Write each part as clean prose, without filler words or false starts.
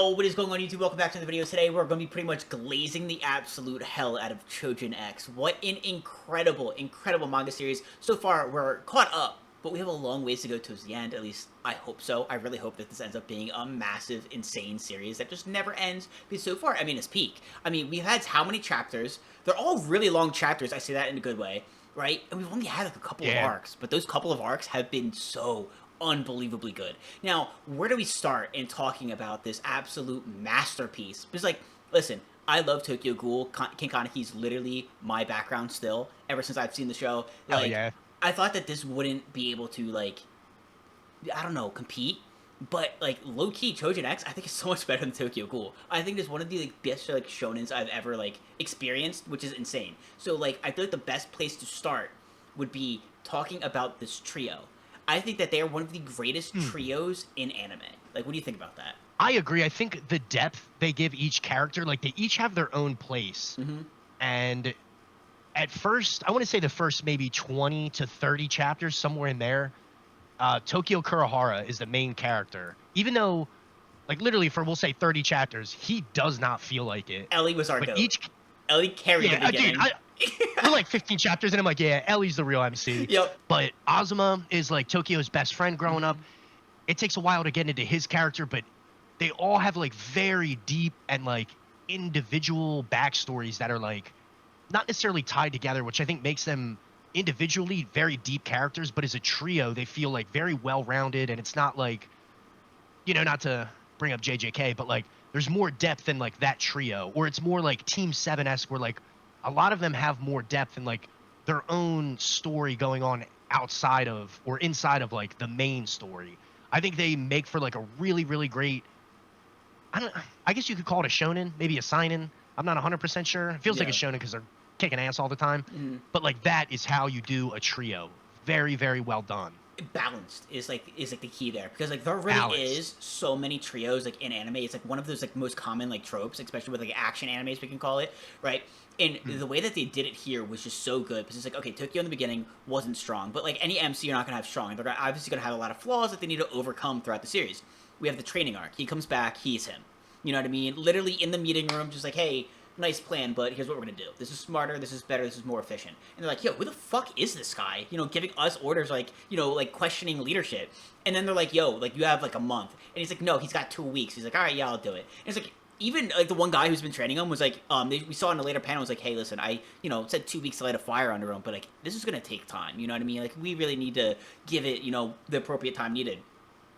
Yo, what is going on YouTube? Welcome back to the video. Today we're going to be pretty much glazing the absolute hell out of Choujin X. What an incredible, incredible manga series. So far, we're caught up, but we have a long ways to go towards the end. At least, I hope so. I really hope that this ends up being a massive, insane series that just never ends. Because so far, I mean, it's peak. I mean, we've had how many chapters? They're all really long chapters. I say that in a good way, right? And we've only had like a couple of arcs, but those couple of arcs have been so unbelievably good. Now, where do we start in talking about this absolute masterpiece? Because, like, listen, I love Tokyo Ghoul. King Kaneki's literally my background still, ever since I've seen the show. Like, Oh, yeah. I thought that this wouldn't be able to, like, I don't know, compete. But, like, low-key, Choujin X, I think is so much better than Tokyo Ghoul. I think it's one of the, like, best, like, shonens I've ever, like, experienced, which is insane. So, like, I feel like the best place to start would be talking about this trio. I think that they are one of the greatest trios in anime. Like, what do you think about that? I agree. I think the depth they give each character, like, they each have their own place. And at first, I want to say the first maybe 20 to 30 chapters, somewhere in there, Tokyo Kurihara is the main character. Even though, like, literally for, we'll say 30 chapters, he does not feel like it. Ellie was our But goat. Ellie carried the beginning. Dude, we're like 15 chapters, and I'm like, yeah, Ellie's the real MC. Yep. But Azuma is, like, Tokyo's best friend growing up. It takes a while to get into his character, but they all have, like, very deep and, like, individual backstories that are, like, not necessarily tied together, which I think makes them individually very deep characters, but as a trio, they feel, like, very well-rounded, and it's not, like, you know, not to bring up JJK, but, like, there's more depth in, like, that trio, or it's more, like, Team 7-esque, where, like, a lot of them have more depth and, like, their own story going on outside of or inside of, like, the main story. I think they make for, like, a really, really great, I guess you could call it a shonen, maybe a seinen. I'm not 100% sure. It feels like a shonen because they're kicking ass all the time. But, like, that is how you do a trio. Very, very well done. Balanced is like the key there, because like there really is so many trios like in anime. It's like one of those like most common like tropes, especially with like action animes, we can call it, right? And the way that they did it here was just so good, because it's like, okay, Tokyo in the beginning wasn't strong, but like any MC, you're not gonna have strong. They're obviously gonna have a lot of flaws that they need to overcome throughout the series. We have the training arc. He comes back, he's him. You know what I mean? Literally in the meeting room, just like, hey, nice plan, but here's what we're gonna do. This is smarter, this is better, this is more efficient. And they're like, yo, who the fuck is this guy? You know, giving us orders, like, you know, like questioning leadership. And then they're like, yo, like, you have like a month. And he's like, no, he's got 2 weeks. He's like, all right, yeah, I'll do it. And it's like, even like the one guy who's been training him was like, we saw in a later panel was like, hey, listen, I, you know, said 2 weeks to light a fire under him, but like, this is gonna take time. You know what I mean? Like, we really need to give it, you know, the appropriate time needed.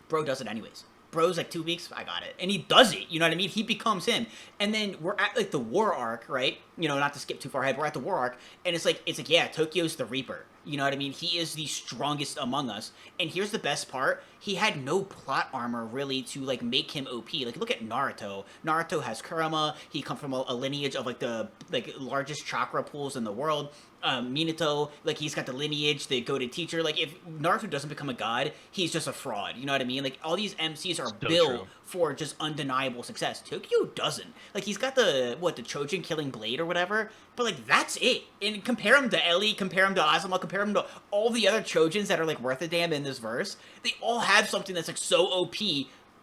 Bro does it anyways. Bro's like 2 weeks, I got it. And he does it, you know what I mean? He becomes him. And then we're at like the war arc, right? You know, not to skip too far ahead, we're at the war arc, and it's like, yeah, Tokyo's the Reaper. You know what I mean? He is the strongest among us. And here's the best part. He had no plot armor, really, to, like, make him OP. Like, look at Naruto. Naruto has Kurama. He comes from a lineage of, like, the, like, largest chakra pools in the world. Minato, like, he's got the lineage, the goated teacher. Like, if Naruto doesn't become a god, he's just a fraud. You know what I mean? Like, all these MCs are built for just undeniable success. Tokyo doesn't. Like, he's got the Choujin killing blade or whatever, but, like, that's it. And compare him to Ellie, compare him to Azuma, compare him to all the other Choujins that are, like, worth a damn in this verse. They all have something that's, like, so OP.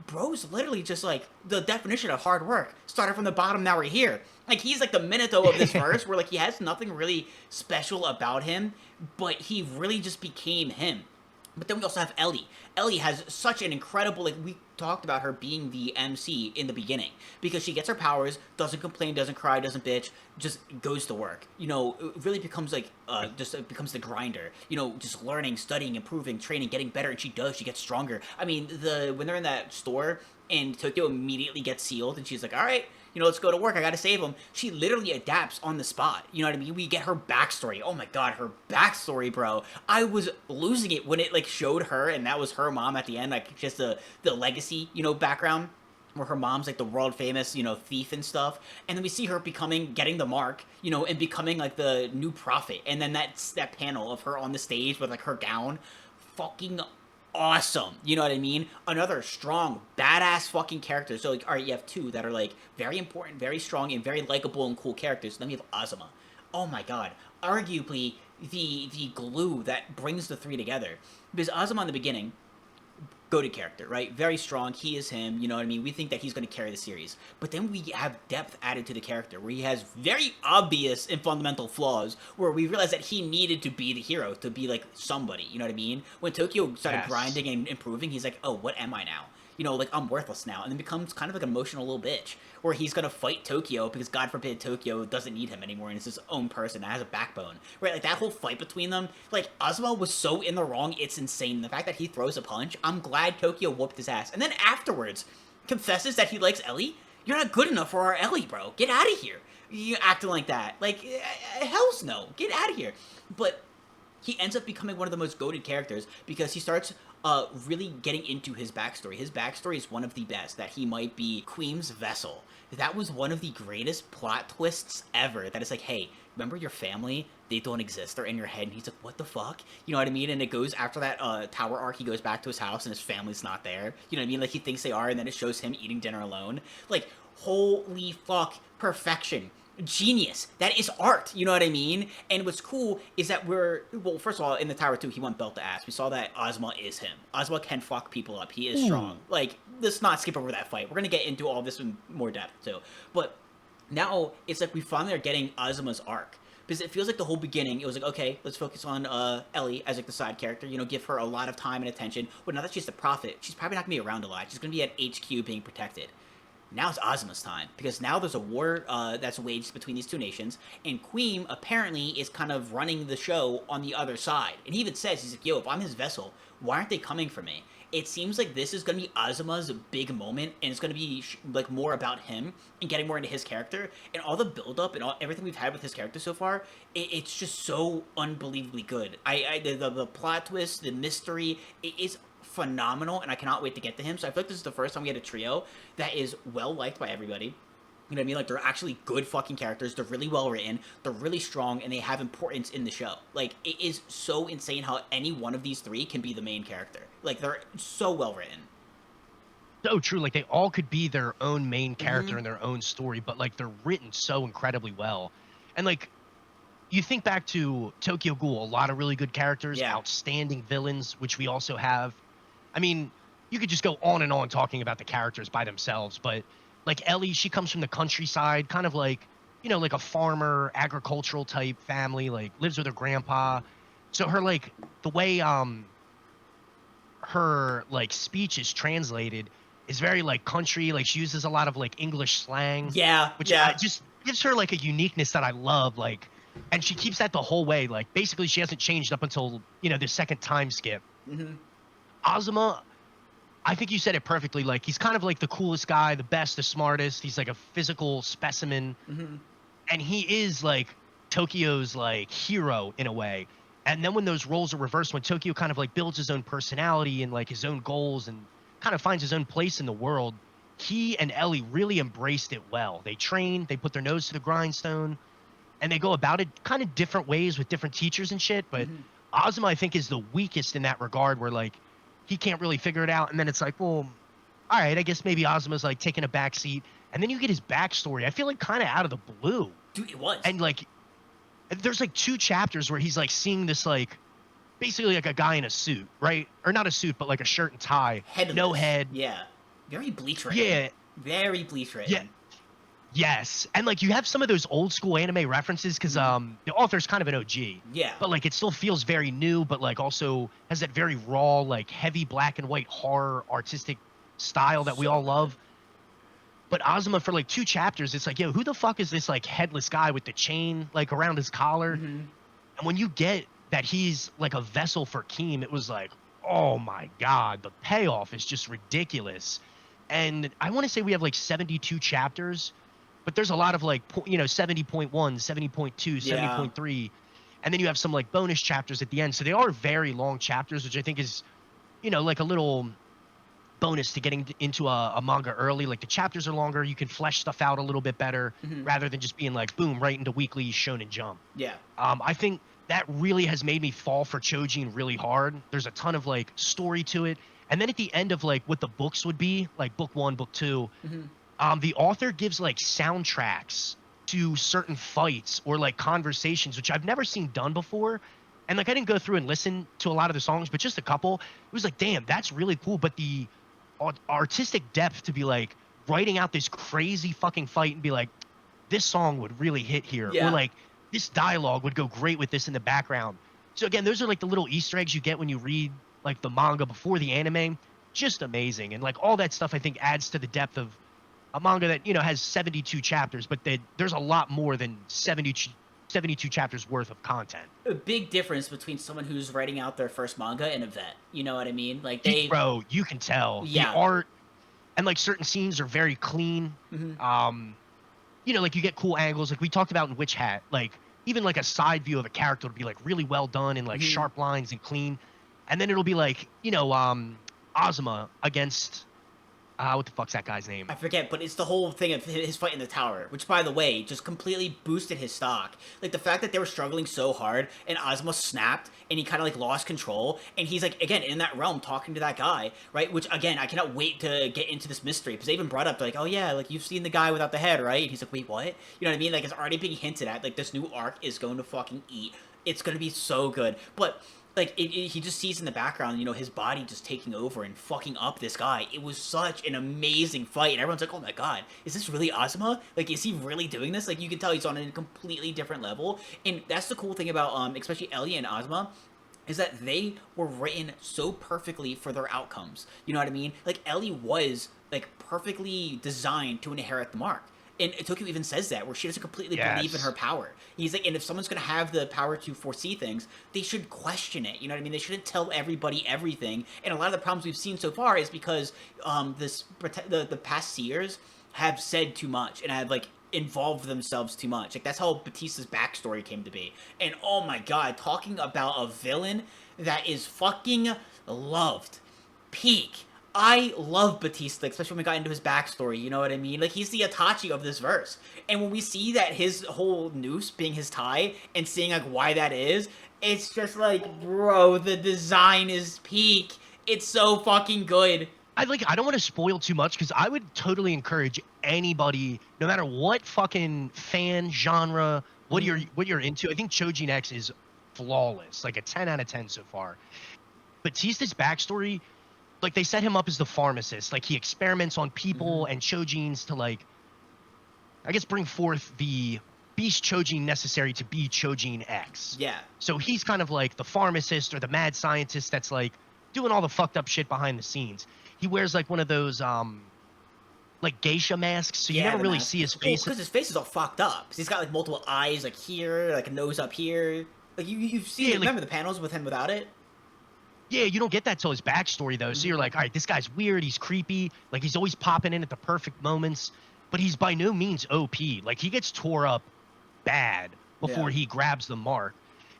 Bro's literally just, like, the definition of hard work. Started from the bottom, now we're here. Like, he's, like, the Minato of this verse, where, like, he has nothing really special about him, but he really just became him. But then we also have Ellie. Ellie has such an incredible, like, we talked about her being the MC in the beginning, because she gets her powers, doesn't complain, doesn't cry, doesn't bitch, just goes to work. You know, it really becomes, like, becomes the grinder. You know, just learning, studying, improving, training, getting better, and she does, she gets stronger. I mean, when they're in that store, and Tokyo immediately gets sealed, and she's like, all right, you know, let's go to work, I gotta save him. She literally adapts on the spot. You know what I mean? We get her backstory. Oh my god, her backstory, bro. I was losing it when it, like, showed her, and that was her mom at the end, like, just the legacy, you know, background, where her mom's, like, the world-famous, you know, thief and stuff. And then we see her getting the mark, you know, and becoming, like, the new prophet. And then that panel of her on the stage with, like, her gown. Fucking awesome. You know what I mean? Another strong, badass fucking character. So, like, alright, you have two that are, like, very important, very strong, and very likable and cool characters. Then we have Azuma. Oh my god. Arguably, the glue that brings the three together. Because Azuma in the beginning, goated character, right? Very strong. He is him. You know what I mean? We think that he's going to carry the series. But then we have depth added to the character where he has very obvious and fundamental flaws where we realize that he needed to be the hero, to be like somebody. You know what I mean? When Tokyo started Yes. grinding and improving, he's like, oh, what am I now? You know, like, I'm worthless now. And then becomes kind of like an emotional little bitch where he's going to fight Tokyo because, God forbid, Tokyo doesn't need him anymore and is his own person that has a backbone. Right? Like, that whole fight between them, like, Ozma was so in the wrong, it's insane. The fact that he throws a punch, I'm glad Tokyo whooped his ass. And then afterwards, confesses that he likes Ellie. You're not good enough for our Ellie, bro. Get out of here. You acting like that. Like, hell's no. Get out of here. But he ends up becoming one of the most goated characters because he starts really getting into his backstory. His backstory is one of the best, that he might be Queen's vessel. That was one of the greatest plot twists ever. That is like, hey, remember your family? They don't exist. They're in your head. And he's like, what the fuck? You know what I mean? And it goes after that tower arc, he goes back to his house and his family's not there. You know what I mean? Like, he thinks they are, and then it shows him eating dinner alone. Like, holy fuck, perfection. Genius. That is art. You know what I mean? And what's cool is that well, first of all, in the Tower 2, he went belt to ass. We saw that Ozma is him. Ozma can fuck people up. He is strong. Like, let's not skip over that fight. We're gonna get into all this in more depth too. But now it's like we finally are getting Ozma's arc. Because it feels like the whole beginning, it was like, okay, let's focus on Ellie as like the side character, you know, give her a lot of time and attention. But now that she's the prophet, she's probably not gonna be around a lot. She's gonna be at HQ being protected. Now it's Ozma's time, because now there's a war that's waged between these two nations, and Queen apparently is kind of running the show on the other side. And he even says, he's like, yo, if I'm his vessel, why aren't they coming for me? It seems like this is going to be Ozma's big moment, and it's going to be like more about him and getting more into his character, and all the build-up and everything we've had with his character so far. It's just so unbelievably good. The plot twist, the mystery, it is phenomenal, and I cannot wait to get to him. So I feel like this is the first time we had a trio that is well liked by everybody. You know what I mean? Like, they're actually good fucking characters. They're really well written. They're really strong, and they have importance in the show. Like, it is so insane how any one of these three can be the main character. Like, they're so well written. So true. Like, they all could be their own main character in their own story, but like they're written so incredibly well. And like, you think back to Tokyo Ghoul, a lot of really good characters, outstanding villains, which we also have. I mean, you could just go on and on talking about the characters by themselves, but like Ellie, she comes from the countryside, kind of like, you know, like a farmer, agricultural type family, like lives with her grandpa. So her like the way her like speech is translated is very like country, like she uses a lot of like English slang. Which just gives her like a uniqueness that I love, like, and she keeps that the whole way. Like basically she hasn't changed up until, you know, the second time skip. Ozma, I think you said it perfectly. Like, he's kind of like the coolest guy, the best, the smartest. He's like a physical specimen. And he is like Tokyo's like hero in a way. And then when those roles are reversed, when Tokyo kind of like builds his own personality and like his own goals and kind of finds his own place in the world, he and Ellie really embraced it well. They train, they put their nose to the grindstone, and they go about it kind of different ways with different teachers and shit. But Ozma, I think, is the weakest in that regard, where like he can't really figure it out. And then it's like, well, all right, I guess maybe Ozma's like taking a back seat. And then you get his backstory. I feel like kind of out of the blue. Dude, it was. And like, there's like 2 chapters where he's like seeing this like basically like a guy in a suit, right? Or not a suit, but like a shirt and tie, Headless. no head. Yeah. Very bleach written. Yeah. Very bleach written. Yeah. Yes. And like you have some of those old school anime references because the author's kind of an OG. Yeah. But like it still feels very new, but like also has that very raw, like heavy black and white horror artistic style that we all love. But Ozma, for like 2 chapters, it's like, yo, who the fuck is this like headless guy with the chain like around his collar? And when you get that he's like a vessel for Keem, it was like, oh my God, the payoff is just ridiculous. And I want to say we have like 72 chapters, but there's a lot of like, you know, 70.1, 70.2, 70.3. And then you have some like bonus chapters at the end. So they are very long chapters, which I think is, you know, like a little bonus to getting into a manga early. Like the chapters are longer. You can flesh stuff out a little bit better rather than just being like, boom, right into weekly Shonen Jump. Yeah. I think that really has made me fall for Choujin really hard. There's a ton of like story to it. And then at the end of like what the books would be, like book 1, book 2, the author gives like soundtracks to certain fights or like conversations, which I've never seen done before. And like I didn't go through and listen to a lot of the songs, but just a couple. It was like, damn, that's really cool. But the artistic depth to be like writing out this crazy fucking fight and be like, this song would really hit here, or Yeah. like this dialogue would go great with this in the background. So again, those are like the little Easter eggs you get when you read like the manga before the anime. Just amazing, and like all that stuff, I think adds to the depth of a manga that has 72 chapters, but there's a lot more than 72 chapters worth of content. A big difference between someone who's writing out their first manga and a vet. You know what I mean? Like Bro, you can tell the yeah. art and like certain scenes are very clean. Mm-hmm. Like you get cool angles, like we talked about in Witch Hat. Like even like a side view of a character would be like really well done and like Mm-hmm. sharp lines and clean, and then it'll be like Ozma against what the fuck's that guy's name? I forget, but it's the whole thing of his fight in the tower, which, by the way, just completely boosted his stock. Like, the fact that they were struggling so hard, and Ozma snapped, and he kind of, like, lost control, and he's, like, again, in that realm, talking to that guy, right? Which, again, I cannot wait to get into this mystery, because they even brought up, like, oh, yeah, like, you've seen the guy without the head, right? And he's like, wait, what? You know what I mean? Like, it's already being hinted at, like, this new arc is going to fucking eat. It's gonna be so good. But like he just sees in the background, his body just taking over and fucking up this guy. It was such an amazing fight, and everyone's like, "Oh my god, is this really Ozma? Like, is he really doing this?" Like, you can tell he's on a completely different level, and that's the cool thing about especially Ellie and Ozma. Is that they were written so perfectly for their outcomes. You know what I mean? Like, Ellie was, like, perfectly designed to inherit the mark. And Tokyo even says that, where she doesn't completely believe in her power. He's like, and if someone's going to have the power to foresee things, they should question it. You know what I mean? They shouldn't tell everybody everything. And a lot of the problems we've seen so far is because the past seers have said too much and have, like, involved themselves too much. Like, that's how Batista's backstory came to be. And oh my god, talking about a villain that is fucking loved. Peak. I love Batista, especially when we got into his backstory, you know what I mean? Like, he's the Itachi of this verse. And when we see that his whole noose being his tie, and seeing, like, why that is, it's just like, bro, the design is peak. It's so fucking good. I don't want to spoil too much because I would totally encourage anybody, no matter what fucking fan genre, what you're into. I think Choujin X is flawless, like a 10 out of 10 so far. Batista's backstory, like they set him up as the pharmacist, like he experiments on people and Choujins to, like, I guess, bring forth the beast Choujin necessary to be Choujin X. Yeah. So he's kind of like the pharmacist or the mad scientist that's like doing all the fucked up shit behind the scenes. He wears like one of those like geisha masks, so you never really see his face. Because his face is all fucked up. He's got like multiple eyes, like here, like a nose up here. Like you've seen. Remember the panels with him without it? Yeah, you don't get that till his backstory though. So you're like, all right, this guy's weird. He's creepy. Like he's always popping in at the perfect moments, but he's by no means OP. Like he gets tore up bad before he grabs the mark.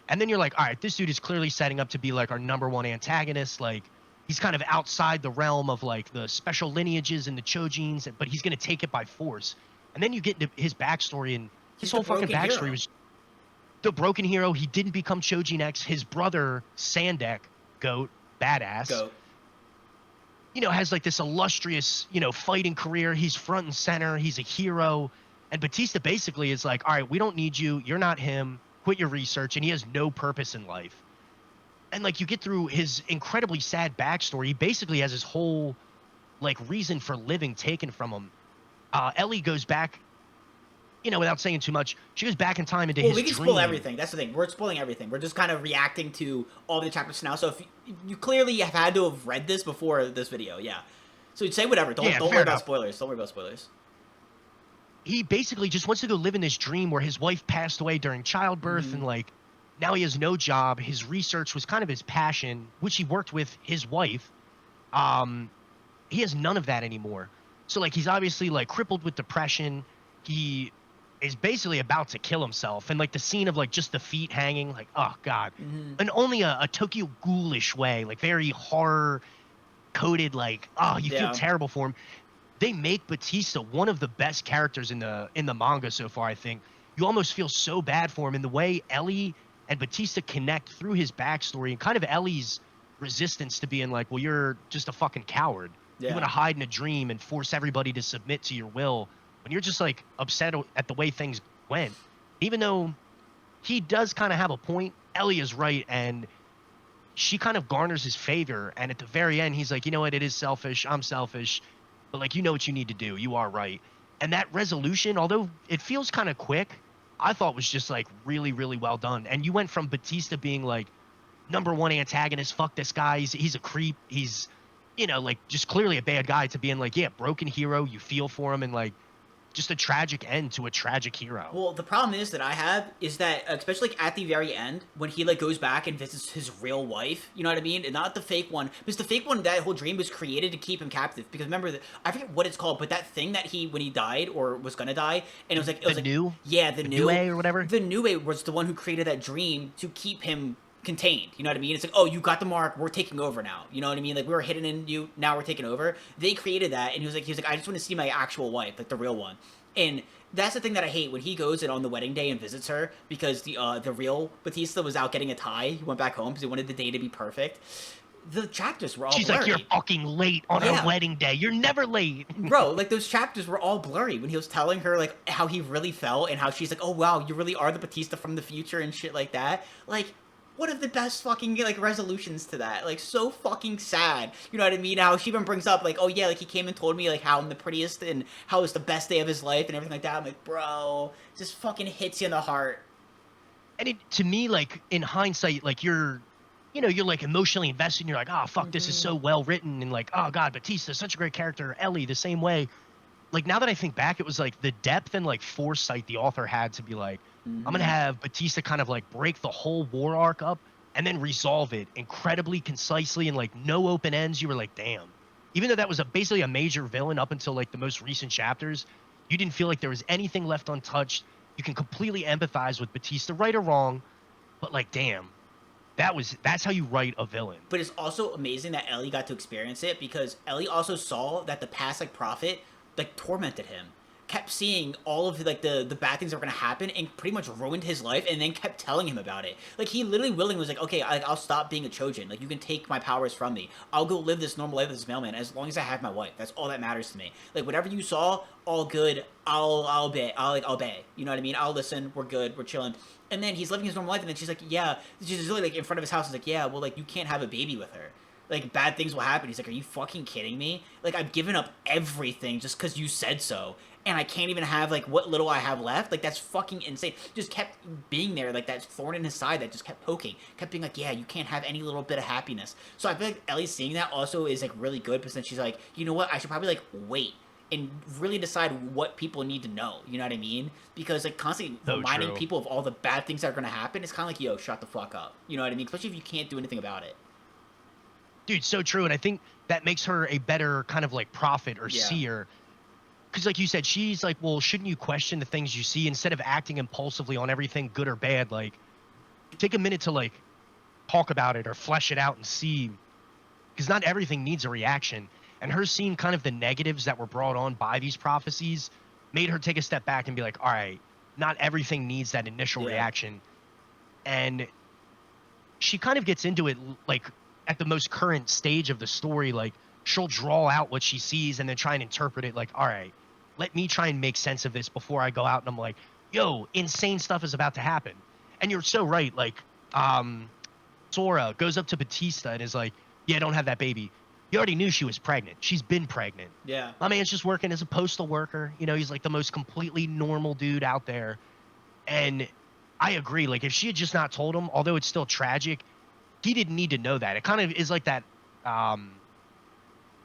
And then you're like, all right, this dude is clearly setting up to be like our number one antagonist. Like he's kind of outside the realm of like the special lineages and the Choujins, but he's going to take it by force. And then you get into his backstory, and his whole fucking backstory was the broken hero. He didn't become Choujin X. His brother, Sandek, Goat, badass, has like this illustrious, fighting career. He's front and center. He's a hero. And Batista basically is like, all right, we don't need you. You're not him. Quit your research. And he has no purpose in life. And like you get through his incredibly sad backstory, he basically has his whole like reason for living taken from him. Ellie goes back, without saying too much, she goes back in time into his dream. We can spoil everything. That's the thing. We're spoiling everything. We're just kind of reacting to all the chapters now. So if you clearly have had to have read this before this video, So say whatever. Don't worry about spoilers. Don't worry about spoilers. He basically just wants to go live in this dream where his wife passed away during childbirth, and like now he has no job. His research was kind of his passion, which he worked with his wife. He has none of that anymore. So like he's obviously like crippled with depression. He is basically about to kill himself, and like the scene of like just the feet hanging, like, oh god, and only a Tokyo ghoulish way, like very horror coded, like, oh, you feel terrible for him. They make Batista one of the best characters in the manga so far. I think you almost feel so bad for him in the way Ellie and Batista connect through his backstory, and kind of Ellie's resistance to being like, well, you're just a fucking coward. You want to hide in a dream and force everybody to submit to your will when you're just like upset at the way things went. Even though he does kind of have a point. Ellie is right, and she kind of garners his favor. And at the very end, he's like, you know what? It is selfish. I'm selfish, but like, you know what you need to do. You are right. And that resolution, although it feels kind of quick, I thought was just like really, really well done. And you went from Batista being like number one antagonist, fuck this guy, he's a creep, he's, you know, like just clearly a bad guy, to being like, yeah, broken hero, you feel for him, and like just a tragic end to a tragic hero. Well, the problem is that I have is that, especially like at the very end, when he like goes back and visits his real wife, you know what I mean, and not the fake one, because the fake one, that whole dream was created to keep him captive. Because remember, I forget what it's called, but that thing that he, when he died or was gonna die, and it was like, yeah, the new or whatever. The new was the one who created that dream to keep him contained. You know what I mean? It's like, oh, you got the mark, we're taking over now. You know what I mean? Like, we were hidden in you, now we're taking over. They created that, and he was like, I just want to see my actual wife, like the real one. And that's the thing that I hate, when he goes in on the wedding day and visits her, because the real Batista was out getting a tie. He went back home because he wanted the day to be perfect. The chapters were all She's blurry. like, you're fucking late on our wedding day. You're never late. Bro, like, those chapters were all blurry when he was telling her, like, how he really felt, and how she's like, oh, wow, you really are the Batista from the future and shit like that. Like, one of the best fucking, like, resolutions to that. Like, so fucking sad. You know what I mean? How she even brings up, like, oh, yeah, like, he came and told me, like, how I'm the prettiest and how it's the best day of his life and everything like that. I'm like, bro, just fucking hits you in the heart. And it, to me, like, in hindsight, like, you're like emotionally invested, and you're like, oh, fuck, this is so well written, and like, oh, God, Batista, such a great character. Ellie, the same way. Like, now that I think back, it was like the depth and like foresight the author had to be like, I'm gonna have Batista kind of like break the whole war arc up and then resolve it incredibly concisely, and like no open ends. You were like, damn. Even though that was basically a major villain up until like the most recent chapters, you didn't feel like there was anything left untouched. You can completely empathize with Batista, right or wrong, but like, damn, that's how you write a villain. But it's also amazing that Ellie got to experience it, because Ellie also saw that the past, like, prophet, like, tormented him, kept seeing all of like the bad things that were gonna happen, and pretty much ruined his life, and then kept telling him about it. Like, he literally willingly was like, okay, I'll stop being a Choujin. Like, you can take my powers from me. I'll go live this normal life as this mailman as long as I have my wife. That's all that matters to me. Like, whatever you saw, all good. I'll obey. I'll obey. You know what I mean? I'll listen. We're good. We're chilling. And then he's living his normal life, and then she's like, yeah. She's literally like in front of his house. He's like, yeah, well, like, you can't have a baby with her. Like, bad things will happen. He's like, are you fucking kidding me? Like, I've given up everything just because you said so, and I can't even have, like, what little I have left? Like, that's fucking insane. Just kept being there, like, that thorn in his side that just kept poking. Kept being like, yeah, you can't have any little bit of happiness. So I feel like Ellie seeing that also is, like, really good, because then she's like, you know what? I should probably, like, wait and really decide what people need to know. You know what I mean? Because, like, constantly reminding people of all the bad things that are going to happen, it's kind of like, yo, shut the fuck up. You know what I mean? Especially if you can't do anything about it. Dude, so true. And I think that makes her a better kind of like prophet or seer. Because like you said, she's like, well, shouldn't you question the things you see instead of acting impulsively on everything, good or bad? Like, take a minute to like talk about it or flesh it out and see. Because not everything needs a reaction. And her seeing kind of the negatives that were brought on by these prophecies made her take a step back and be like, all right, not everything needs that initial reaction. And she kind of gets into it like at the most current stage of the story. Like, she'll draw out what she sees and then try and interpret it like, all right, let me try and make sense of this before I go out and I'm like, yo, insane stuff is about to happen. And you're so right. Like, Sora goes up to Batista and is like, yeah, don't have that baby. You already knew she was pregnant. She's been pregnant. Yeah. My man's just working as a postal worker. You know, he's like the most completely normal dude out there. And I agree. Like, if she had just not told him, although it's still tragic, he didn't need to know that. It kind of is like that,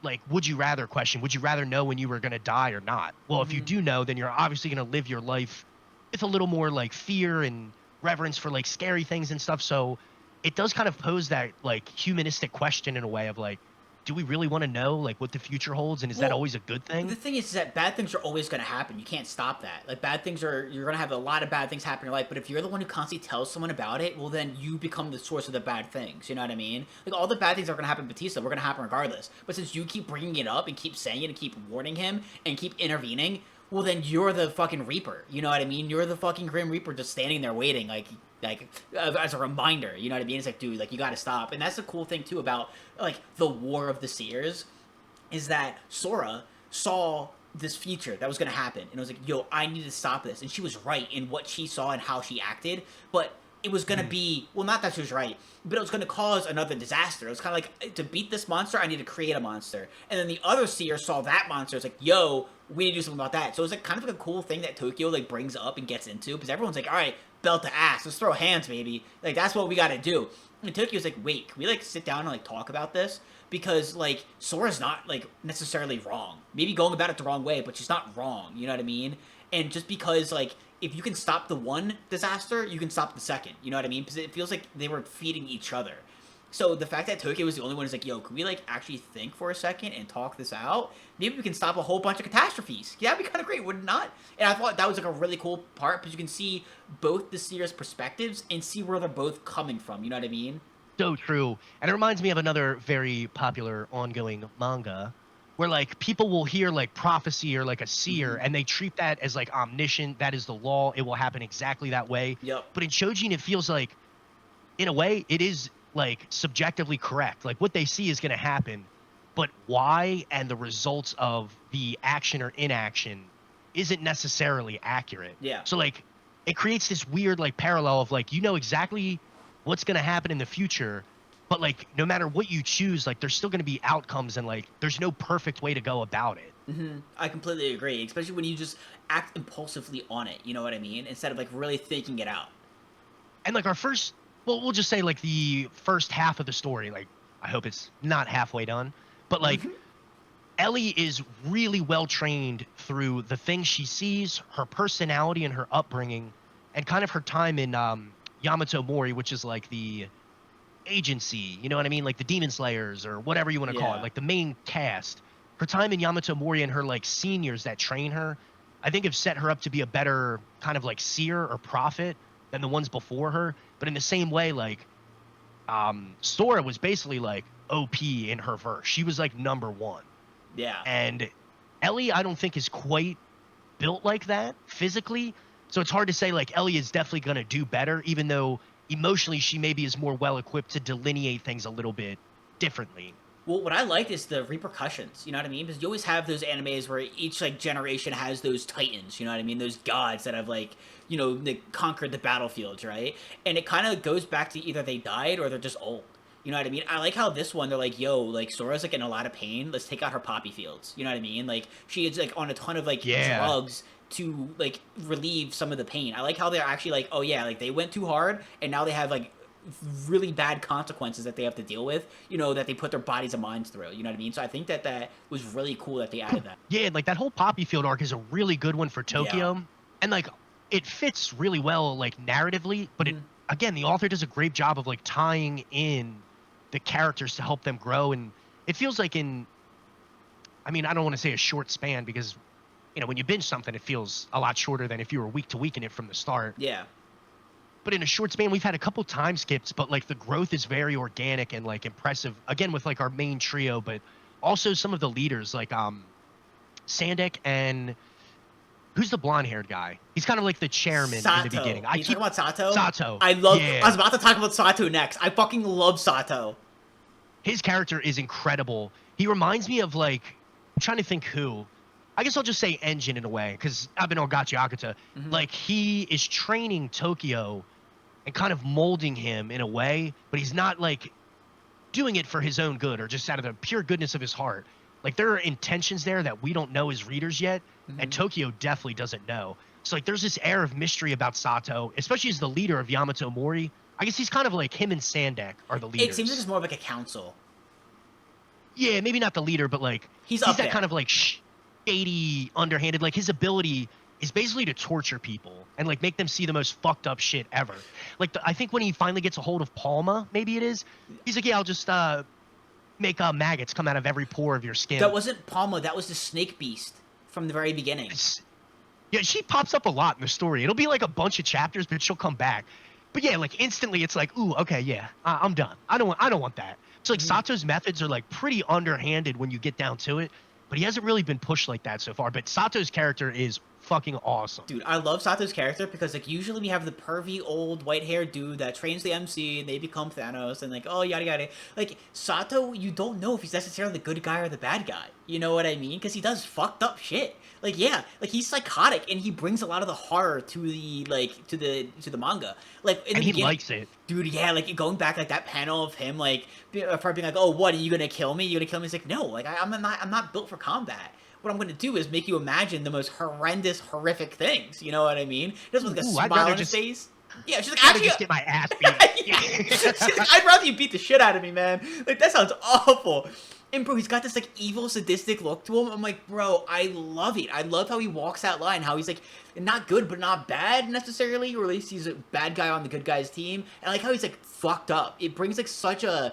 like, would you rather question. Would you rather know when you were going to die or not? Well, if you do know, then you're obviously going to live your life with a little more, like, fear and reverence for, like, scary things and stuff. So it does kind of pose that, like, humanistic question in a way of, like, do we really want to know, like, what the future holds, and is that always a good thing? The thing is that bad things are always going to happen. You can't stop that. Like, bad things you're going to have a lot of bad things happen in your life, but if you're the one who constantly tells someone about it, well, then you become the source of the bad things. You know what I mean? Like, all the bad things that are going to happen to Batista, we're going to happen regardless. But since you keep bringing it up and keep saying it and keep warning him and keep intervening, well, then you're the fucking Reaper. You know what I mean? You're the fucking Grim Reaper just standing there waiting, like as a reminder. You know what I mean? It's like, dude, like, you gotta stop. And that's the cool thing, too, about, like, the War of the Seers, is that Sora saw this future that was gonna happen, and it was like, yo, I need to stop this. And she was right in what she saw and how she acted, but it was gonna be, well, not that she was right, but it was gonna cause another disaster. It was kind of like, to beat this monster, I need to create a monster. And then the other seer saw that monster. It's like, yo, we need to do something about that. So it was like kind of like a cool thing that Tokyo like brings up and gets into, because everyone's like, all right, belt to ass, let's throw hands, baby. Like that's what we got to do. And Tokyo's like, wait, can we like sit down and like talk about this? Because like Sora's not like necessarily wrong. Maybe going about it the wrong way, but she's not wrong. You know what I mean? And just because like if you can stop the one disaster, you can stop the second. You know what I mean? Because it feels like they were feeding each other. So the fact that Tokyo was the only one who's like, yo, can we like actually think for a second and talk this out? Maybe we can stop a whole bunch of catastrophes. Yeah, that'd be kind of great, would it not? And I thought that was like a really cool part, because you can see both the seers' perspectives and see where they're both coming from. You know what I mean? So true. And it reminds me of another very popular ongoing manga where like people will hear like prophecy or like a seer and they treat that as like omniscient. That is the law. It will happen exactly that way. Yep. But in Choujin, it feels like, in a way, it is like subjectively correct. Like what they see is going to happen, but why and the results of the action or inaction isn't necessarily accurate. Yeah. So like it creates this weird like parallel of like, you know exactly what's going to happen in the future, but like no matter what you choose, like there's still going to be outcomes, and like there's no perfect way to go about it. I completely agree, especially when you just act impulsively on it. You know what I mean? Instead of like really thinking it out. And like our first, well, we'll just say like the first half of the story, like I hope it's not halfway done, but like Ellie is really well trained through the things she sees, her personality and her upbringing, and kind of her time in Yamato Mori, which is like the agency, you know what I mean? Like the Demon Slayers or whatever you want to call it, like the main cast. Her time in Yamato Mori and her like seniors that train her, I think have set her up to be a better kind of like seer or prophet than the ones before her. But in the same way, like Sora was basically like OP in her verse. She was like number one. Yeah. And Ellie, I don't think is quite built like that physically. So it's hard to say like Ellie is definitely going to do better, even though emotionally she maybe is more well equipped to delineate things a little bit differently. Well, what I liked is the repercussions, you know what I mean? Because you always have those animes where each, like, generation has those titans, you know what I mean? Those gods that have, like, you know, they conquered the battlefields, right? And it kind of goes back to either they died or they're just old. You know what I mean? I like how this one, they're like, yo, like, Sora's, like, in a lot of pain. Let's take out her poppy fields. You know what I mean? Like, she is, like, on a ton of, like, drugs to, like, relieve some of the pain. I like how they're actually like, oh, yeah, like, they went too hard, and now they have, like, really bad consequences that they have to deal with, you know, that they put their bodies and minds through, you know what I mean? So I think that that was really cool that they added that. Yeah, like that whole poppy field arc is a really good one for Tokyo. Yeah. And like it fits really well like narratively, but it again, the author does a great job of like tying in the characters to help them grow. And it feels like in, I mean, I don't want to say a short span, because you know, when you binge something, it feels a lot shorter than if you were week to week in it from the start. Yeah. But in a short span, we've had a couple time skips, but like the growth is very organic and like impressive. Again, with like our main trio, but also some of the leaders like Sandek and who's the blonde-haired guy? He's kind of like the chairman Sato. in the beginning. You talking about Sato? Sato. I love. Yeah. I was about to talk about Sato next. I fucking love Sato. His character is incredible. He reminds me of like, I'm trying to think who. I guess I'll just say Engine in a way, because I've been on Gachi Akuta. Like he is training Tokyo and kind of molding him in a way, but he's not like doing it for his own good or just out of the pure goodness of his heart. Like there are intentions there that we don't know as readers yet, and Tokyo definitely doesn't know. So like there's this air of mystery about Sato, especially as the leader of Yamato Mori. I guess he's kind of like him and Sandek are the leaders. It seems like it's more of like a council. Yeah, maybe not the leader, but like he's that there. Kind of like shady, underhanded. Like his ability is basically to torture people and like make them see the most fucked up shit ever. Like I think when he finally gets a hold of Palma, maybe it is, he's like, yeah, I'll just make maggots come out of every pore of your skin. That wasn't Palma, that was the snake beast from the very beginning. Yeah, she pops up a lot in the story. It'll be like a bunch of chapters, but she'll come back. But yeah, like instantly it's like, ooh, okay, yeah, I'm done. I don't want that. So like Sato's methods are like pretty underhanded when you get down to it, but he hasn't really been pushed like that so far. But Sato's character is fucking awesome. Dude, I love Sato's character because like usually we have the pervy old white-haired dude that trains the MC and they become Thanos and like, oh, yada yada. Like Sato, you don't know if he's necessarily the good guy or the bad guy. You know what I mean? Because he does fucked up shit. Like, yeah, like he's psychotic, and he brings a lot of the horror to the to the manga. Like in And the he beginning, likes it. dude. Yeah, like going back, like that panel of him, like for being like, "Oh, what are you gonna kill me? You gonna kill me?" He's like, "No, like I'm not built for combat. What I'm gonna do is make you imagine the most horrendous, horrific things. You know what I mean?" Just with like a Ooh, I'd smile rather on his just face. Yeah, she's like, rather actually, just get my ass beat. Yeah. she's like, I'd rather you beat the shit out of me, man. Like that sounds awful. And bro, he's got this like evil, sadistic look to him. I'm like, bro, I love it. I love how he walks that line. How he's like not good but not bad necessarily, or at least he's a bad guy on the good guys team. And I like how he's like fucked up. It brings like such an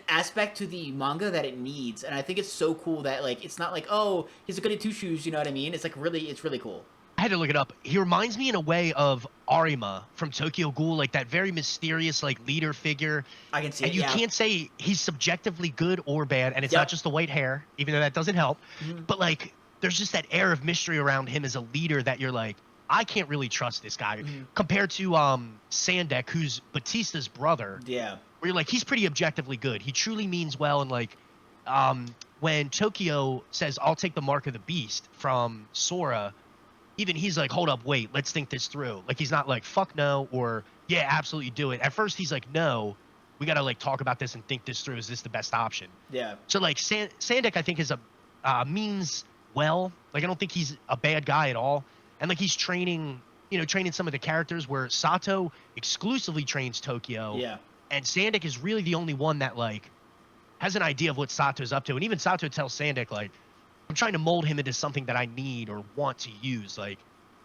aspect to the manga that it needs. And I think it's so cool that like it's not like, oh, he's a goody two shoes. You know what I mean? It's like it's really cool. I had to look it up. He reminds me in a way of Arima from Tokyo Ghoul, like that very mysterious, like leader figure. I can see And it. you Yeah. can't say he's subjectively good or bad, and it's Yep. not just the white hair, even though that doesn't help. Mhm. But like, there's just that air of mystery around him as a leader that you're like, I can't really trust this guy. Mhm. Compared to Sandek, who's Batista's brother, Yeah. where you're like, he's pretty objectively good. He truly means well, and like, um, when Tokyo says, "I'll take the mark of the beast" from Sora, even he's like, hold up, wait, let's think this through. Like, he's not like, fuck no, or yeah, absolutely do it. At first, he's like, no, we got to like talk about this and think this through. Is this the best option? Yeah. So like, Sandek, I think is a means well. Like, I don't think he's a bad guy at all. And like, he's training, training some of the characters where Sato exclusively trains Tokyo. Yeah. And Sandek is really the only one that like has an idea of what Sato's up to. And even Sato tells Sandek like, I'm trying to mold him into something that I need or want to use. Like,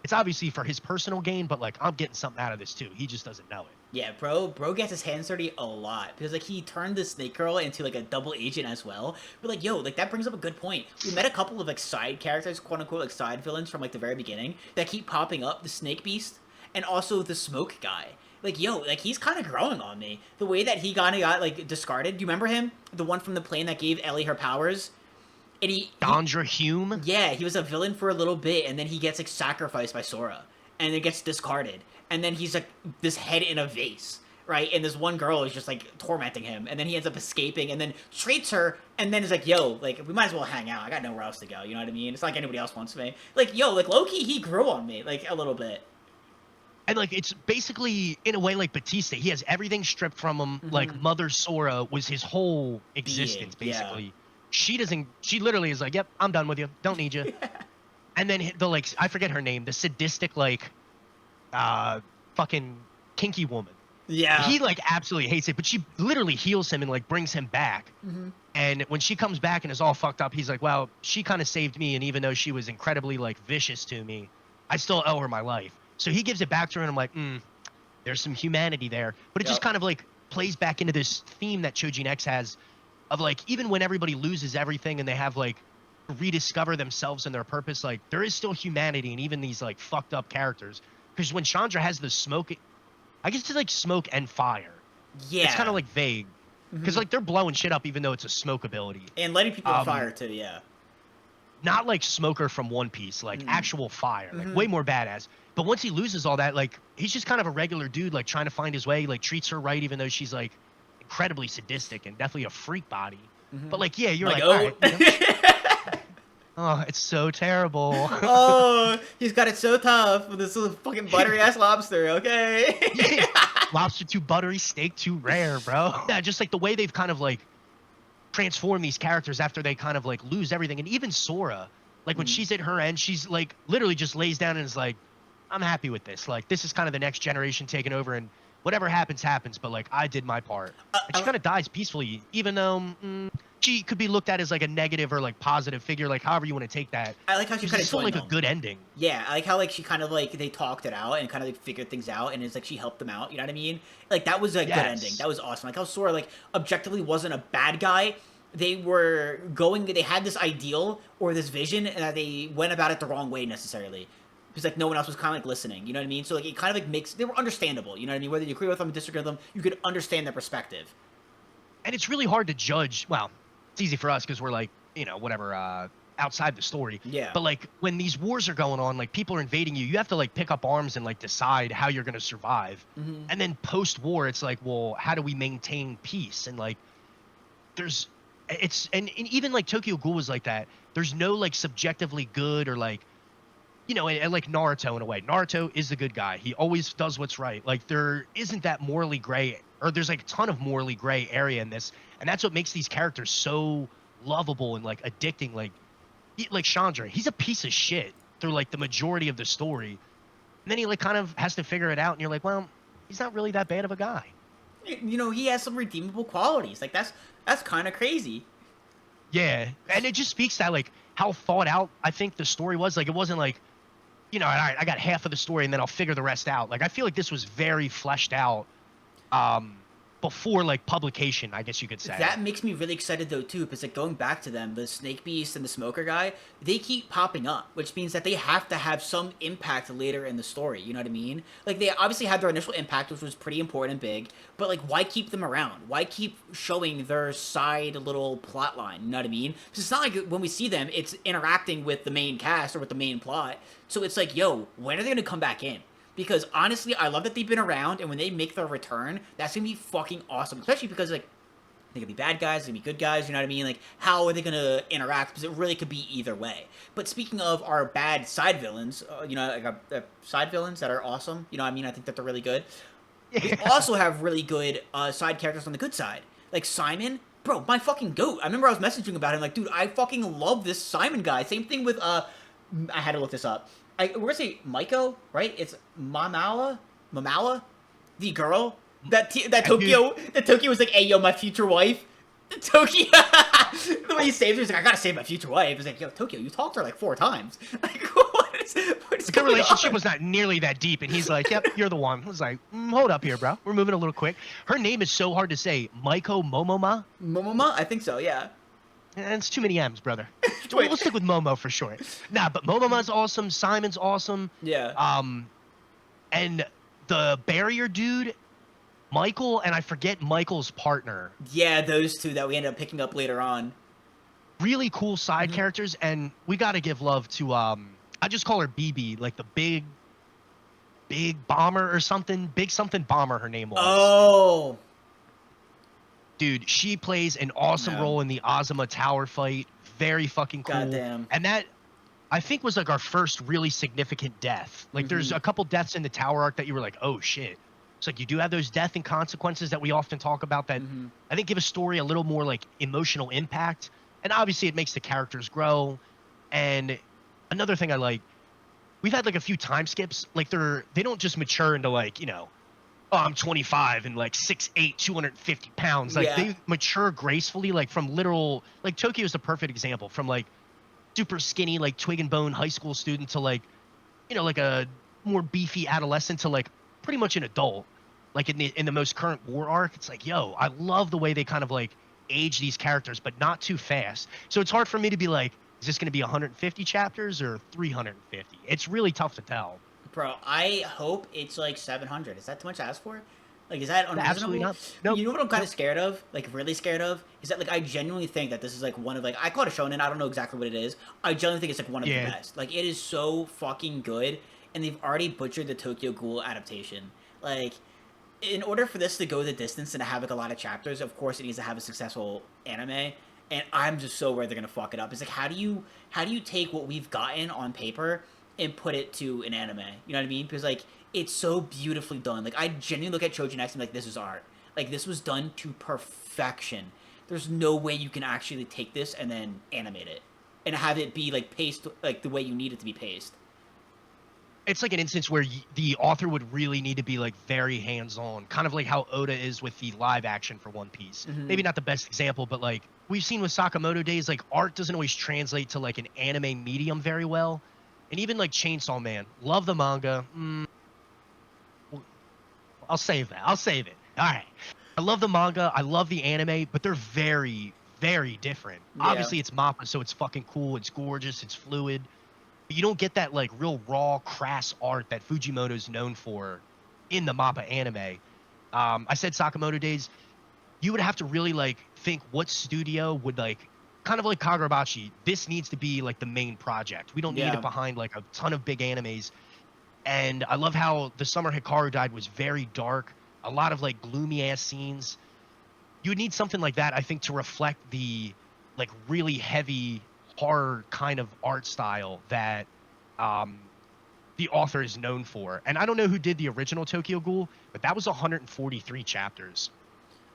it's obviously for his personal gain, but like, I'm getting something out of this too. He just doesn't know it. Yeah, bro gets his hands dirty a lot because like he turned the Snake Girl into like a double agent as well. But like, yo, like that brings up a good point. We met a couple of like side characters, quote unquote, like side villains from like the very beginning that keep popping up. The Snake Beast and also the Smoke guy. Like, yo, like he's kind of growing on me. The way that he got like discarded. Do you remember him? The one from the plane that gave Ellie her powers. And Dondra Hume? Yeah, he was a villain for a little bit, and then he gets like sacrificed by Sora, and then gets discarded, and then he's like this head in a vase, right? And this one girl is just like tormenting him, and then he ends up escaping, and then treats her, and then is like, "Yo, like we might as well hang out. I got nowhere else to go." You know what I mean? It's not like anybody else wants me. Like, yo, like Loki, he grew on me like a little bit. And like, it's basically in a way like Batista. He has everything stripped from him. Like Mother Sora was his whole existence, basically. Yeah. She literally is like, yep, I'm done with you. Don't need you. And then the like, I forget her name, the sadistic, like, fucking kinky woman. Yeah. He like absolutely hates it, but she literally heals him and like brings him back. And when she comes back and is all fucked up, he's like, well, she kind of saved me. And even though she was incredibly like vicious to me, I still owe her my life. So he gives it back to her, and I'm like, there's some humanity there. But it just kind of like plays back into this theme that Choujin X has of like, even when everybody loses everything and they have like rediscover themselves and their purpose, like there is still humanity in even these like fucked up characters. Because when Chandra has the smoke, I guess it's like smoke and fire. Yeah. It's kind of like vague. Because like they're blowing shit up even though it's a smoke ability. And letting people on fire too, yeah. Not like Smoker from One Piece, like actual fire, like way more badass. But once he loses all that, like he's just kind of a regular dude, like trying to find his way, like treats her right, even though she's like incredibly sadistic and definitely a freak body. But like, yeah, you're like, all right, oh, it's so terrible. Oh, he's got it so tough with this little fucking buttery ass lobster. Okay. Yeah. Lobster too buttery, steak too rare, bro. Yeah, just like the way they've kind of like transform these characters after they kind of like lose everything. And even Sora, like when she's at her end, she's like literally just lays down and is like, I'm happy with this. Like this is kind of the next generation taking over, and whatever happens, happens. But like I did my part. And she kind of dies peacefully, even though she could be looked at as like a negative or like positive figure, like however you want to take that. I like how she kind of still like a good ending. Yeah, I like how like she kind of like they talked it out and kind of like figured things out, and it's like she helped them out. You know what I mean? Like that was a good ending. That was awesome. Like how Sora like objectively wasn't a bad guy. They had this ideal or this vision, and they went about it the wrong way necessarily. Because like no one else was kind of like listening, you know what I mean? So like it kind of like they were understandable, you know what I mean? Whether you agree with them or disagree with them, you could understand their perspective. And it's really hard to judge. Well, it's easy for us because we're like, whatever, outside the story. Yeah. But like when these wars are going on, like people are invading you, you have to like pick up arms and like decide how you're gonna survive. And then post-war, it's like, well, how do we maintain peace? And like, and even like Tokyo Ghoul was like that. There's no like subjectively good or like you know, and like Naruto in a way. Naruto is the good guy. He always does what's right. Like there isn't that morally gray, or there's like a ton of morally gray area in this, and that's what makes these characters so lovable and like addicting. Like Chandra, he's a piece of shit through like the majority of the story, and then he like kind of has to figure it out, and you're like, well, he's not really that bad of a guy. You know, he has some redeemable qualities. Like that's kind of crazy. Yeah, and it just speaks that like how thought out I think the story was. Like it wasn't like, you know, all right, I got half of the story and then I'll figure the rest out. Like I feel like this was very fleshed out before like publication, I guess you could say. That makes me really excited though too, because like going back to them, the Snake Beast and the Smoker guy, they keep popping up, which means that they have to have some impact later in the story. You know what I mean? Like they obviously had their initial impact, which was pretty important and big, but like why keep them around? Why keep showing their side little plot line? You know what I mean? Because it's not like when we see them, it's interacting with the main cast or with the main plot. So it's like, yo, when are they gonna come back in? Because honestly, I love that they've been around, and when they make their return, that's gonna be fucking awesome. Especially because like they could be bad guys, they could be good guys. You know what I mean? Like how are they gonna interact? Because it really could be either way. But speaking of our bad side villains, you know, like side villains that are awesome. You know what I mean? I think that they're really good. We also have really good side characters on the good side, like Simon. Bro, my fucking goat. I remember I was messaging about him, like, dude, I fucking love this Simon guy. Same thing with I had to look this up. We're gonna say Maiko, right? It's Mamala, the girl that Tokyo was like, "Hey, yo, my future wife." Tokyo, the way he saves her, he's like, "I gotta save my future wife." He's like, "Yo, Tokyo, you talked to her like 4 times." Like, what is The going relationship on? was not nearly that deep, and he's like, "Yep, you're the one." I was like, "Hold up here, bro. We're moving a little quick." Her name is so hard to say. Maiko Momoma. Momoma, I think so. Yeah. It's too many M's, brother. Wait. We'll stick with Momo for short. Nah, but Momoma's awesome. Simon's awesome. Yeah. And the barrier dude, Michael, and I forget Michael's partner. Yeah, those two that we ended up picking up later on. Really cool side characters, and we got to give love to I just call her BB, like the big bomber or something, big something bomber. Her name was. Oh. Dude, she plays an awesome role in the Azuma Tower fight. Very fucking cool. Goddamn. And that, I think, was like our first really significant death. Like, there's a couple deaths in the Tower arc that you were like, oh shit. It's like you do have those death and consequences that we often talk about that I think give a story a little more like emotional impact. And obviously, it makes the characters grow. And another thing I like, we've had like a few time skips. Like they don't just mature into like, you know, oh, I'm 25 and like 6'8", 250 pounds. Like they mature gracefully, like from literal, like Tokyo's the perfect example, from like super skinny, like twig and bone high school student to like, you know, like a more beefy adolescent to like pretty much an adult. Like in the most current war arc, it's like, yo, I love the way they kind of like age these characters, but not too fast. So it's hard for me to be like, is this going to be 150 chapters or 350? It's really tough to tell. Bro, I hope it's like 700. Is that too much to ask for? Like, is that unreasonable? Absolutely not. Nope. You know what I'm kind of scared of? Like, really scared of? Is that, like, I genuinely think that this is, like, one of, like, I call it a shonen. I don't know exactly what it is. I genuinely think it's, like, one of the best. Like, it is so fucking good, and they've already butchered the Tokyo Ghoul adaptation. Like, in order for this to go the distance and to have, like, a lot of chapters, of course it needs to have a successful anime, and I'm just so worried they're gonna fuck it up. It's like, how do you take what we've gotten on paper and put it to an anime? You know what I mean? Because, like, it's so beautifully done. Like, I genuinely look at Choujin X and be like, this is art. Like, this was done to perfection. There's no way you can actually take this and then animate it and have it be, like, paced, like, the way you need it to be paced. It's like an instance where the author would really need to be, like, very hands-on. Kind of like how Oda is with the live action for One Piece. Maybe not the best example, but, like, we've seen with Sakamoto Days, like, art doesn't always translate to, like, an anime medium very well. And even, like, Chainsaw Man. Love the manga. I'll save that. I'll save it. All right. I love the manga. I love the anime, but they're very, very different. Yeah. Obviously, it's MAPPA, so it's fucking cool. It's gorgeous. It's fluid. But you don't get that, like, real raw, crass art that Fujimoto's known for in the MAPPA anime. I said Sakamoto Days. You would have to really, like, think what studio would, like, kind of like Kagurabachi, this needs to be, like, the main project. We don't need it behind, like, a ton of big animes. And I love how The Summer Hikaru Died was very dark, a lot of, like, gloomy-ass scenes. You would need something like that, I think, to reflect the, like, really heavy horror kind of art style that the author is known for. And I don't know who did the original Tokyo Ghoul, but that was 143 chapters.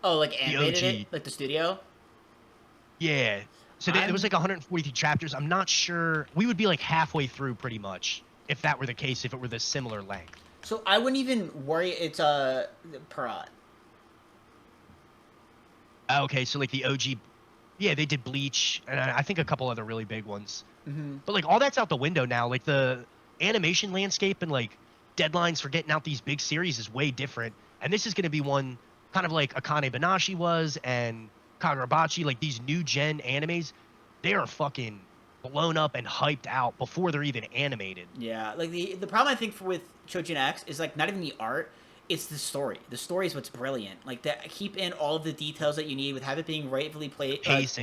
Oh, like The animated it, OG. like the studio. Yeah. So there was like 143 chapters. I'm not sure. We would be like halfway through pretty much if that were the case, if it were the similar length. So I wouldn't even worry. It's Parat. Okay, so like the OG, yeah, they did Bleach, and I think a couple other really big ones. Mm-hmm. But like all that's out the window now. Like the animation landscape and like deadlines for getting out these big series is way different. And this is going to be one kind of like Akane Banashi was and Kagurabachi, like these new gen animes, they are fucking blown up and hyped out before they're even animated. Yeah, like the problem I think with Choujin X is like not even the art, it's the story. The story is what's brilliant. Like that, keep in all of the details that you need with have it being rightfully paced.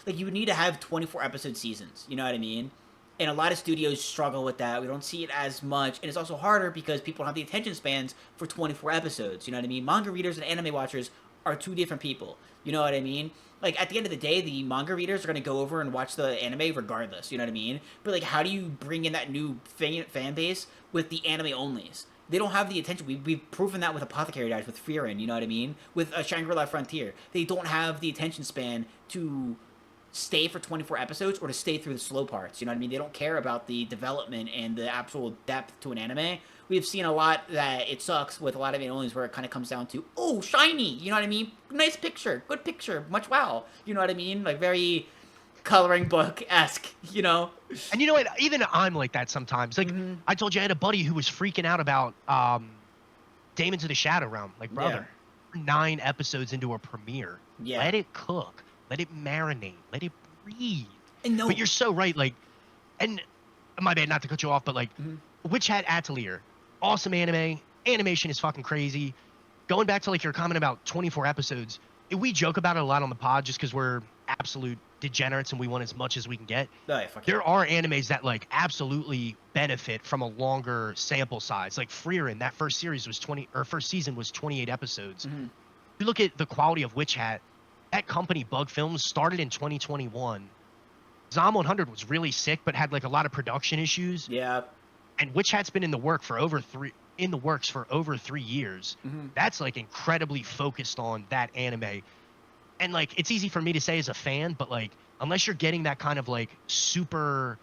Like you would need to have 24 episode seasons. You know what I mean? And a lot of studios struggle with that. We don't see it as much, and it's also harder because people don't have the attention spans for 24 episodes. You know what I mean? Manga readers and anime watchers are two different people. You know what I mean? Like at the end of the day, the manga readers are gonna go over and watch the anime regardless. You know what I mean? But like, how do you bring in that new fan base with the anime onlys? They don't have the attention. We've proven that with Apothecary Diaries, with Frieren, you know what I mean? With Shangri-La Frontier. They don't have the attention span to stay for 24 episodes or to stay through the slow parts, you know what I mean? They don't care about the development and the actual depth to an anime. We've seen a lot that it sucks with a lot of animes where it kind of comes down to, oh, shiny, you know what I mean? Nice picture, good picture, much wow, you know what I mean? Like very coloring book-esque, you know? And you know what? Even I'm like that sometimes. Like I told you, I had a buddy who was freaking out about Demons of the Shadow Realm. Like, brother, 9 episodes into a premiere. Yeah. Let it cook. Let it marinate. Let it breathe. And no, But you're so right. Like, and my bad, not to cut you off, but like, Witch Hat Atelier, awesome anime. Animation is fucking crazy. Going back to like your comment about 24 episodes, we joke about it a lot on the pod just because we're absolute degenerates and we want as much as we can get. Oh, yeah, fuck there are animes that like absolutely benefit from a longer sample size. Like Frieren, that first series was first season was 28 episodes. You look at the quality of Witch Hat, that company Bug Films started in 2021. Zom 100 was really sick but had like a lot of production issues. Yeah. And Witch Hat's been in the works for over 3 years. That's like incredibly focused on that anime. And like it's easy for me to say as a fan, but like unless you're getting that kind of like super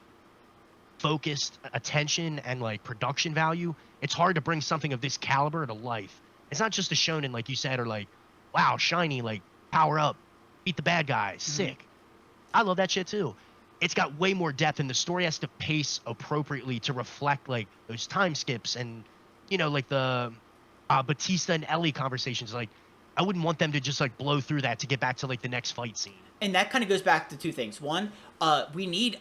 focused attention and like production value, it's hard to bring something of this caliber to life. It's not just a shonen like you said, or like, wow, shiny, like power up, beat the bad guy, sick. I love that shit too. It's got way more depth and the story has to pace appropriately to reflect like those time skips and, you know, like the Batista and Ellie conversations. Like I wouldn't want them to just like blow through that to get back to like the next fight scene. And that kind of goes back to two things. One, we need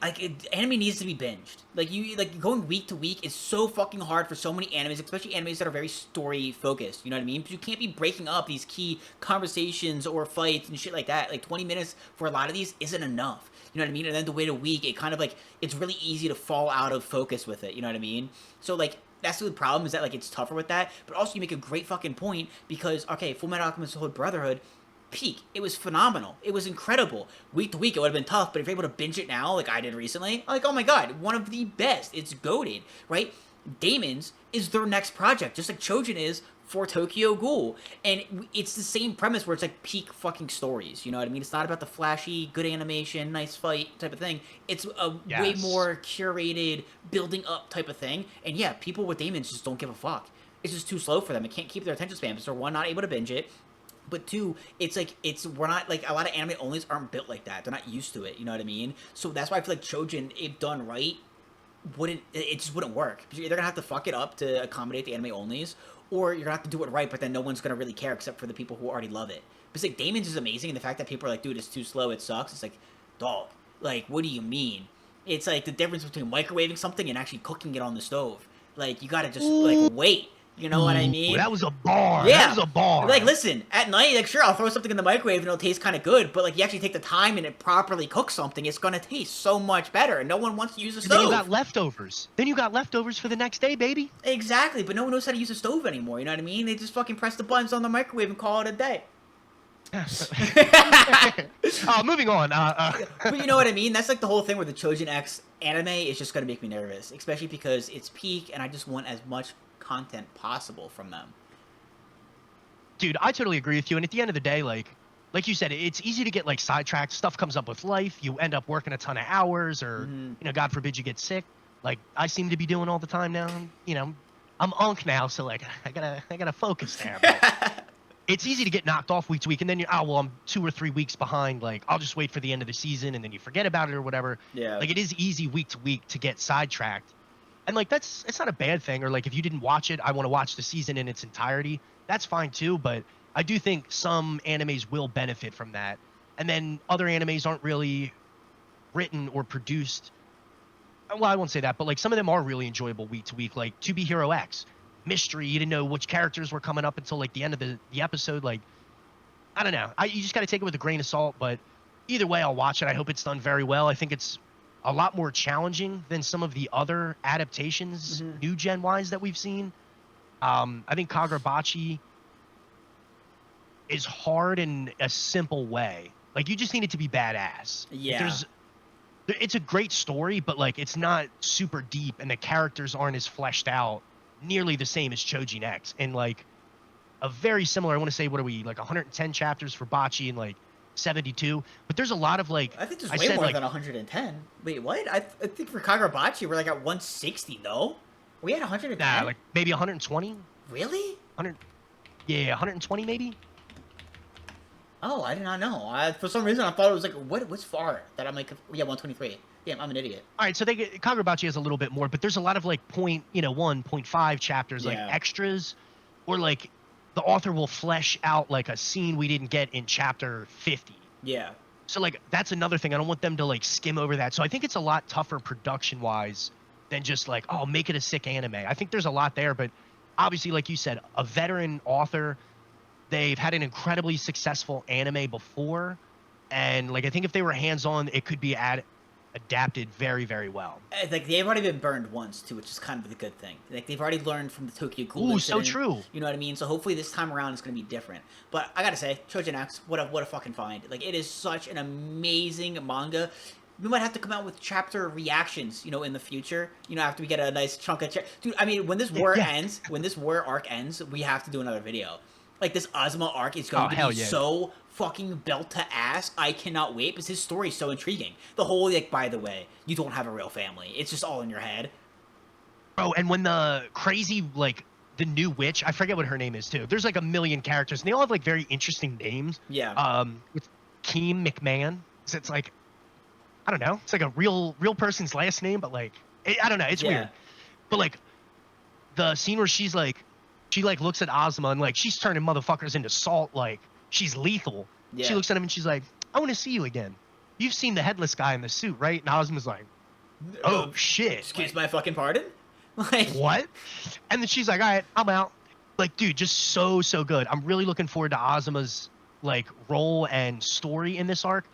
anime needs to be binged. Like going week to week is so fucking hard for so many animes, especially animes that are very story focused. You know what I mean? Because you can't be breaking up these key conversations or fights and shit like that. Like 20 minutes for a lot of these isn't enough. You know what I mean? And then to wait a week, it kind of like it's really easy to fall out of focus with it. You know what I mean? So like that's the problem is that like it's tougher with that. But also you make a great fucking point because okay, Fullmetal Alchemist Brotherhood. Peak. It was phenomenal. It was incredible. Week to week, it would have been tough, but if you're able to binge it now, like I did recently, I'm like, oh my god, one of the best. It's goated, right? Damon's is their next project, just like Choujin is for Tokyo Ghoul. And it's the same premise where it's like peak fucking stories, you know what I mean? It's not about the flashy, good animation, nice fight type of thing. It's a way more curated, building up type of thing. And yeah, people with Damon's just don't give a fuck. It's just too slow for them. It can't keep their attention span. So one, not able to binge it. But two, we're not, like, a lot of anime onlys aren't built like that. They're not used to it, you know what I mean? So that's why I feel like Choujin, if done right, it just wouldn't work. You're either gonna have to fuck it up to accommodate the anime onlys, or you're gonna have to do it right, but then no one's gonna really care except for the people who already love it. Because, like, Damon's is amazing, and the fact that people are like, dude, it's too slow, it sucks, it's like, dog, like, what do you mean? It's like the difference between microwaving something and actually cooking it on the stove. Like, you gotta just, like, wait. You know what I mean? That was a bar. Yeah. That was a bar. Like, listen, at night, like, sure, I'll throw something in the microwave and it'll taste kind of good, but, like, you actually take the time and it properly cook something, it's gonna taste so much better, and no one wants to use a stove. Then you got leftovers. Then you got leftovers for the next day, baby. Exactly, but no one knows how to use a stove anymore, you know what I mean? They just fucking press the buttons on the microwave and call it a day. Moving on. But you know what I mean? That's like the whole thing where the Choujin X anime is just going to make me nervous, especially because it's peak and I just want as much content possible from them. Dude, I totally agree with you. And at the end of the day, like you said, it's easy to get like sidetracked. Stuff comes up with life. You end up working a ton of hours, or God forbid you get sick. Like I seem to be doing all the time now. You know, I'm unk now, so like I gotta focus there. But it's easy to get knocked off week to week, and then you're I'm 2 or 3 weeks behind. Like I'll just wait for the end of the season, and then you forget about it or whatever. Yeah. Like it is easy week to week to get sidetracked, and like it's not a bad thing. Or like if you didn't watch it, I want to watch the season in its entirety. That's fine too, but I do think some animes will benefit from that. And then other animes aren't really written or produced. Well, I won't say that, but like some of them are really enjoyable week to week, like To Be Hero X. Mystery, you didn't know which characters were coming up until like the end of the episode. Like, I don't know. You just got to take it with a grain of salt, but either way, I'll watch it. I hope it's done very well. I think it's a lot more challenging than some of the other adaptations, new gen wise, that we've seen. I think Kagurabachi is hard in a simple way. Like you just need it to be badass. Yeah. It's a great story, but like it's not super deep, and the characters aren't as fleshed out nearly the same as Choujin X. And like a very similar, I want to say, what are we, like 110 chapters for Bachi and like 72? But there's a lot of like I think there's way more than 110. Wait, what? I think for Kagurabachi we're like at 160 though. We had 110. Nah, like maybe 120. Really? 100. Yeah, 120 maybe. Oh, I did not know. For some reason, I thought it was like, what's far? That I'm like, yeah, 123. Damn, I'm an idiot. All right, so Kagurabachi has a little bit more, but there's a lot of like 1.5 chapters, like extras, or like the author will flesh out like a scene we didn't get in chapter 50. Yeah. So like that's another thing. I don't want them to like skim over that. So I think it's a lot tougher production-wise than just like, oh, make it a sick anime. I think there's a lot there, but obviously, like you said, a veteran author. They've had an incredibly successful anime before, and like I think if they were hands-on, it could be adapted very, very well. Like they've already been burned once too, which is kind of the good thing. Like they've already learned from the Tokyo Ghoul incident. So true. You know what I mean? So hopefully this time around it's going to be different. But I gotta say, Choujin X, what a fucking find! Like it is such an amazing manga. We might have to come out with chapter reactions, in the future. After we get a nice chunk of dude. I mean, when this war ends, when this war arc ends, we have to do another video. Like, this Azuma arc is going to be so fucking belt to ass. I cannot wait, because his story is so intriguing. The whole, like, by the way, you don't have a real family. It's just all in your head. Bro, and when the crazy, like, the new witch, I forget what her name is, too. There's, like, a million characters, and they all have, like, very interesting names. Yeah. It's Keem McMahon. So it's, like, I don't know. It's, like, a real person's last name, but, like, I don't know. It's weird. But, like, the scene where she's, like, she, like, looks at Azuma and, like, she's turning motherfuckers into salt. Like, she's lethal. Yeah. She looks at him and she's like, I want to see you again. You've seen the headless guy in the suit, right? And Azuma's like, oh, shit. Excuse my fucking pardon? Like, what? And then she's like, all right, I'm out. Like, dude, just so good. I'm really looking forward to Azuma's, like, role and story in this arc.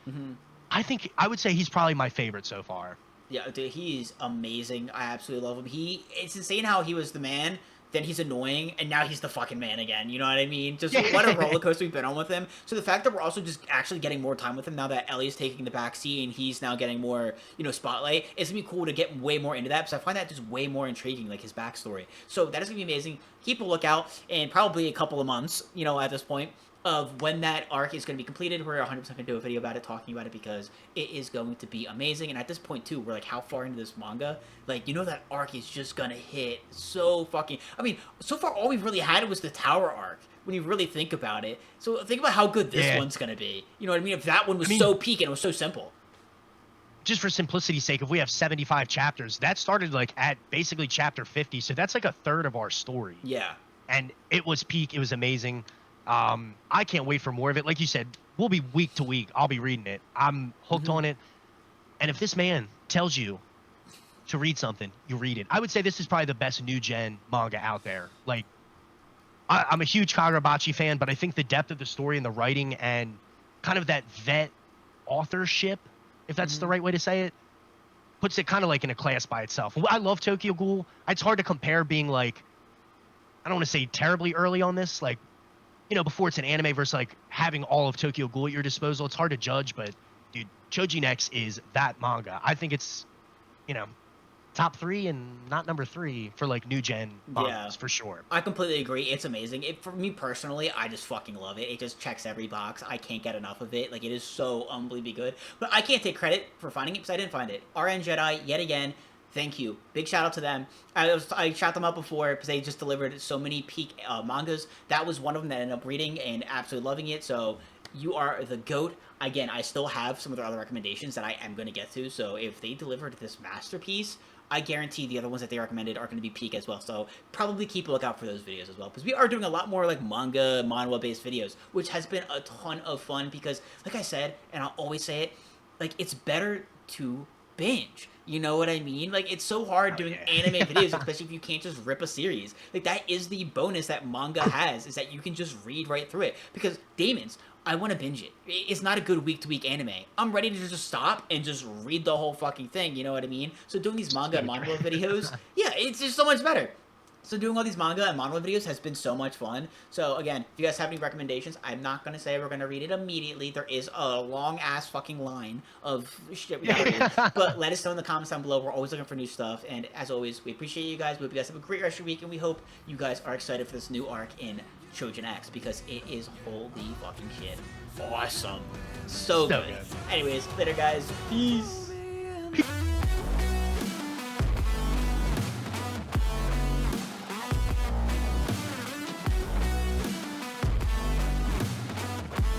I would say he's probably my favorite so far. Yeah, dude, he's amazing. I absolutely love him. It's insane how he was the man, then he's annoying, and now he's the fucking man again. You know what I mean? Just what a roller coaster we've been on with him. So the fact that we're also just actually getting more time with him now that Ellie's taking the back seat and he's now getting more, spotlight, it's gonna be cool to get way more into that, because I find that just way more intriguing, like his backstory. So that is gonna be amazing. Keep a lookout in probably a couple of months, at this point, of when that arc is going to be completed. We're 100% going to do a video about it, talking about it, because it is going to be amazing. And at this point, too, we're like, how far into this manga? Like, that arc is just going to hit so fucking... I mean, so far, all we've really had was the Tower arc, when you really think about it. So think about how good this one's going to be. You know what I mean? If that one was so peak and it was so simple. Just for simplicity's sake, if we have 75 chapters, that started, like, at basically chapter 50. So that's, like, a third of our story. Yeah. And it was peak. It was amazing. I can't wait for more of it. Like you said, we'll be week to week. I'll be reading it. I'm hooked on it. And if this man tells you to read something, you read it. I would say this is probably the best new gen manga out there. Like, I'm a huge Kagurabachi fan, but I think the depth of the story and the writing and kind of that vet authorship, if that's the right way to say it, puts it kind of like in a class by itself. I love Tokyo Ghoul. It's hard to compare being like, I don't want to say terribly early on this, like, you know, before it's an anime versus like having all of Tokyo Ghoul at your disposal. It's hard to judge, but dude, Choujin X is that manga. I think it's, you know, top 3 and not number 3 for like new gen mangas for sure. I completely agree. It's amazing. For me personally, I just fucking love it. It just checks every box. I can't get enough of it. Like, it is so unbelievably good. But I can't take credit for finding it because I didn't find it. RN Jedi, yet again, thank you. Big shout out to them. I shout them out before because they just delivered so many peak mangas. That was one of them that I ended up reading and absolutely loving it. So you are the GOAT. Again, I still have some of their other recommendations that I am going to get to. So if they delivered this masterpiece, I guarantee the other ones that they recommended are going to be peak as well. So probably keep a lookout for those videos as well. Because we are doing a lot more like manga, manhwa-based videos, which has been a ton of fun because, like I said, and I'll always say it, like, it's better to binge. You know what I mean? Like, it's so hard doing anime videos, especially if you can't just rip a series. Like, that is the bonus that manga has, is that you can just read right through it. Because Damon's, I want to binge it. It's not a good week-to-week anime. I'm ready to just stop and just read the whole fucking thing, you know what I mean? So doing these manga and manhwa videos, yeah, it's just so much better. So doing all these manga and manhwa videos has been so much fun. So again, if you guys have any recommendations, I'm not going to say we're going to read it immediately. There is a long-ass fucking line of shit we gotta read. But let us know in the comments down below. We're always looking for new stuff. And as always, we appreciate you guys. We hope you guys have a great rest of your week. And we hope you guys are excited for this new arc in Choujin X because it is holy fucking shit. Awesome. So good. Anyways, later guys. Peace.